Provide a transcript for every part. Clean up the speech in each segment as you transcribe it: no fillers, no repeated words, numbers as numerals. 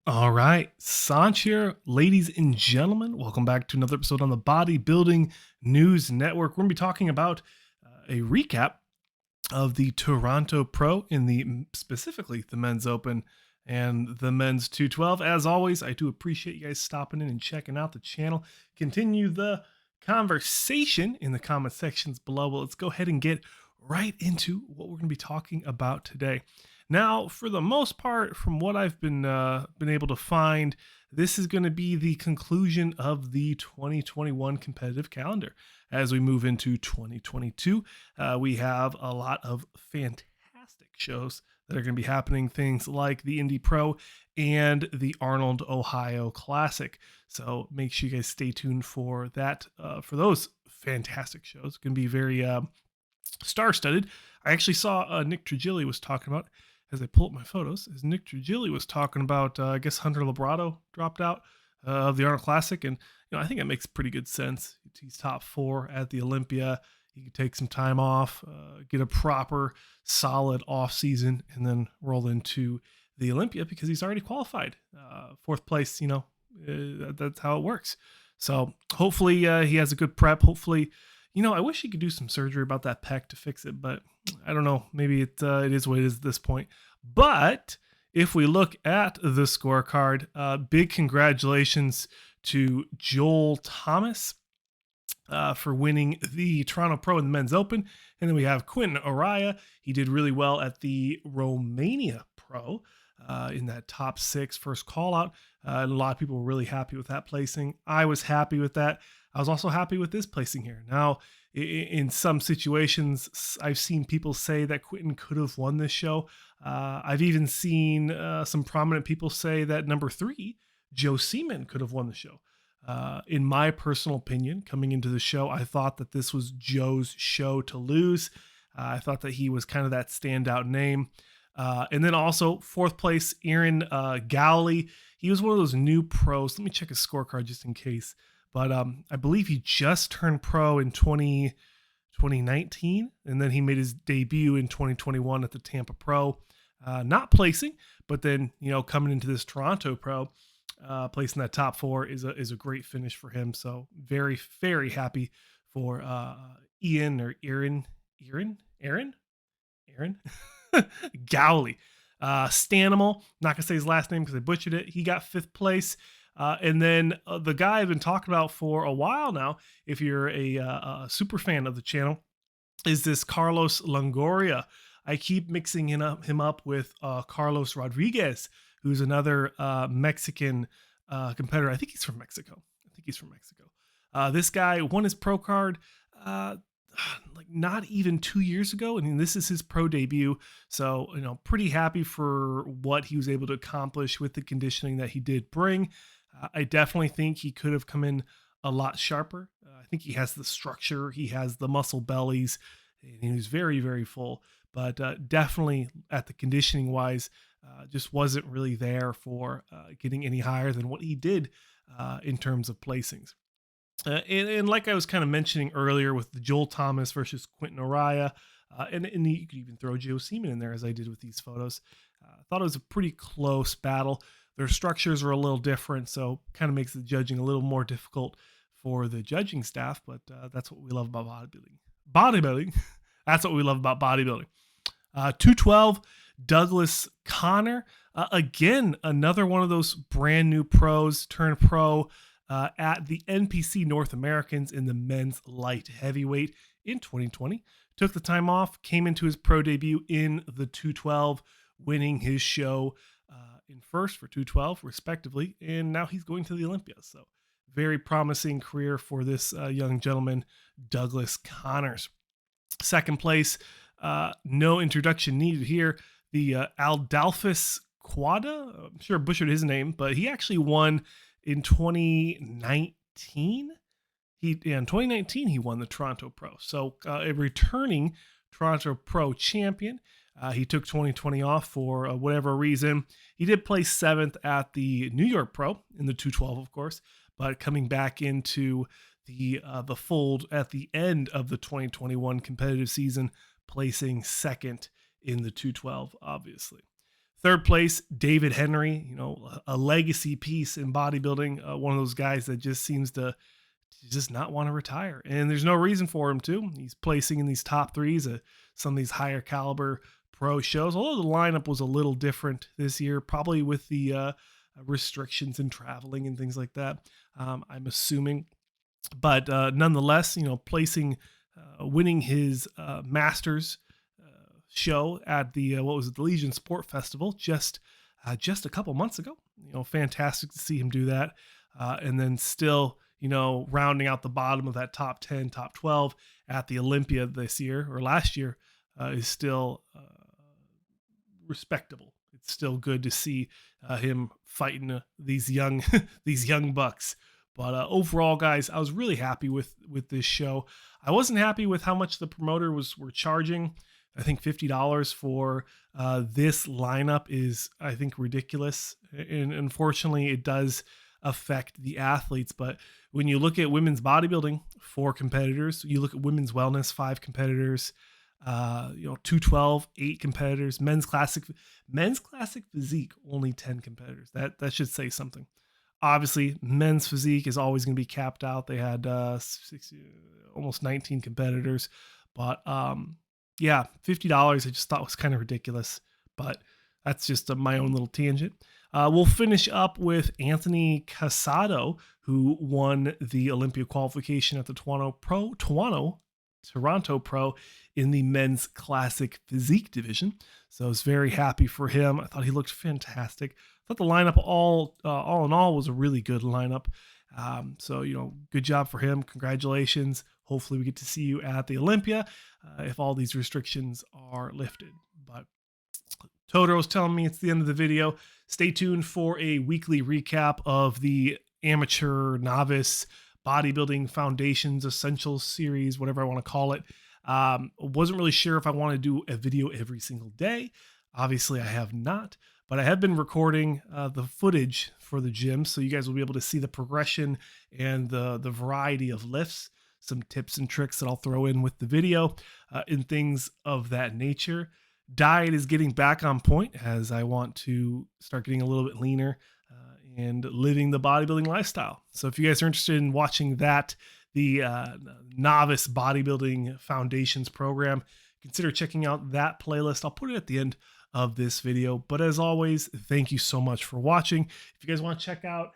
All right, Sanch here, ladies and gentlemen. Welcome back to another episode on the Bodybuilding News Network. We're going to be talking about a recap of the Toronto Pro in the specifically the men's open and the men's 212. As always, I do appreciate you guys stopping in and checking out the channel. Continue the conversation in the comment sections below. Well, let's go ahead and get right into what we're going to be talking about today. Now, for the most part, from what I've been able to find, this is going to be the conclusion of the 2021 competitive calendar. As we move into 2022, we have a lot of fantastic shows that are going to be happening, things like the Indy Pro and the Arnold, Ohio Classic. So make sure you guys stay tuned for that, for those fantastic shows. It's going to be very star-studded. I actually saw Nick Trigili was talking about, as I pull up my photos, as Nick Trigili was talking about, I guess Hunter Labrado dropped out of the Arnold Classic, and I think that makes pretty good sense. He's top 4 at the Olympia. He could take some time off, get a proper, solid off season, and then roll into the Olympia because he's already qualified. 4th place, that's how it works. So hopefully he has a good prep. Hopefully, I wish he could do some surgery about that pec to fix it, but I don't know. Maybe it is what it is at this point. But if we look at the scorecard, big congratulations to Joel Thomas for winning the Toronto Pro in the men's open. And then we have Quentin Araya. He did really well at the Romania Pro in that top 6 first call out. A lot of people were really happy with that placing. I was happy with that. I was also happy with this placing here. Now, in some situations, I've seen people say that Quentin could have won this show. I've even seen some prominent people say that number 3, Joe Seaman, could have won the show. In my personal opinion, coming into the show, I thought that this was Joe's show to lose. I thought that he was kind of that standout name. And then also 4th place, Aaron Gowley. He was one of those new pros. Let me check his scorecard just in case. But I believe he just turned pro in 2019, and then he made his debut in 2021 at the Tampa Pro. Not placing, but then, coming into this Toronto Pro, placing that top 4 is a great finish for him. So very, very happy for Aaron Gowley. Stanimal, not gonna say his last name because I butchered it. He got 5th place. And then the guy I've been talking about for a while now, if you're a super fan of the channel, is this Carlos Longoria. I keep mixing him up with Carlos Rodriguez, who's another Mexican competitor. I think he's from Mexico. This guy won his pro card like not even 2 years ago. I mean, this is his pro debut. So, pretty happy for what he was able to accomplish with the conditioning that he did bring. I definitely think he could have come in a lot sharper. I think he has the structure, he has the muscle bellies, and he was very, very full. But definitely at the conditioning wise, just wasn't really there for getting any higher than what he did in terms of placings. And like I was kind of mentioning earlier with the Joel Thomas versus Quentin Araya, and you could even throw Joe Seaman in there as I did with these photos. I thought it was a pretty close battle. Their structures are a little different, so kind of makes the judging a little more difficult for the judging staff, but that's what we love about bodybuilding. That's what we love about bodybuilding. 212, Douglas Connor. Again, another one of those brand new pros turned pro at the NPC North Americans in the men's light heavyweight in 2020. Took the time off, came into his pro debut in the 212, winning his show in first for 212 respectively, and now he's going to the Olympia. So very promising career for this young gentleman, Douglas Connors. 2nd place, no introduction needed here, the Adolphus Quada. I'm sure I butchered his name, but he actually won in 2019. In 2019 he won the Toronto Pro, so a returning Toronto Pro champion. He took 2020 off for whatever reason. He did place 7th at the New York Pro in the 212, of course, but coming back into the fold at the end of the 2021 competitive season, placing 2nd in the 212, obviously. Third place, David Henry, you know, a legacy piece in bodybuilding, one of those guys that just seems to just not want to retire. And there's no reason for him to. He's placing in these top threes at some of these higher caliber pro shows, although the lineup was a little different this year, probably with the restrictions in traveling and things like that, I'm assuming. But nonetheless, you know, winning his Masters show at the what was it, the Legion Sport Festival just a couple months ago. You know, fantastic to see him do that, and then still, you know, rounding out the bottom of that top 10, top 12 at the Olympia this year or last year is still respectable. It's still good to see him fighting these young these young bucks. But overall, guys, I was really happy with this show. I wasn't happy with how much the promoter were charging. I think $50 for this lineup is, I think, ridiculous. And unfortunately, it does affect the athletes. But when you look at women's bodybuilding, 4 competitors, you look at women's wellness, 5 competitors, 212, 8 competitors, men's classic physique, only 10 competitors. That should say something. Obviously, men's physique is always going to be capped out. They had almost 19 competitors, but yeah, $50 I just thought was kind of ridiculous, but that's just my own little tangent. We'll finish up with Anthony Casado, who won the Olympia qualification at the Toronto Pro in the men's classic physique division. So I was very happy for him. I thought he looked fantastic. I thought the lineup all in all was a really good lineup. So, you know, good job for him. Congratulations. Hopefully we get to see you at the Olympia if all these restrictions are lifted. But Todoro's telling me it's the end of the video. Stay tuned for a weekly recap of the amateur novice bodybuilding foundations essentials series, whatever I want to call it. Wasn't really sure if I want to do a video every single day. Obviously I have not, but I have been recording the footage for the gym, so you guys will be able to see the progression and the variety of lifts, some tips and tricks that I'll throw in with the video, and things of that nature. Diet is getting back on point as I want to start getting a little bit leaner and living the bodybuilding lifestyle. So if you guys are interested in watching that, the Novice Bodybuilding Foundations program, consider checking out that playlist. I'll put it at the end of this video. But as always, thank you so much for watching. If you guys want to check out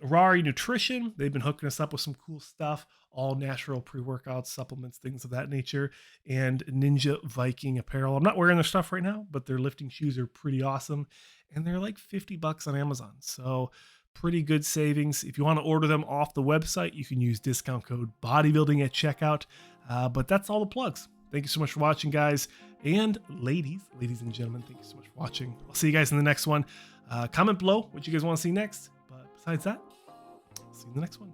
Rari Nutrition, they've been hooking us up with some cool stuff, all natural pre-workouts, supplements, things of that nature, and Ninja Viking apparel. I'm not wearing their stuff right now, but their lifting shoes are pretty awesome, and they're like $50 on Amazon. So pretty good savings. If you want to order them off the website, you can use discount code bodybuilding at checkout. But that's all the plugs. Thank you so much for watching, guys and ladies and gentlemen. Thank you so much for watching. I'll see you guys in the next one. Comment below what you guys want to see next. But besides that, I'll see you in the next one.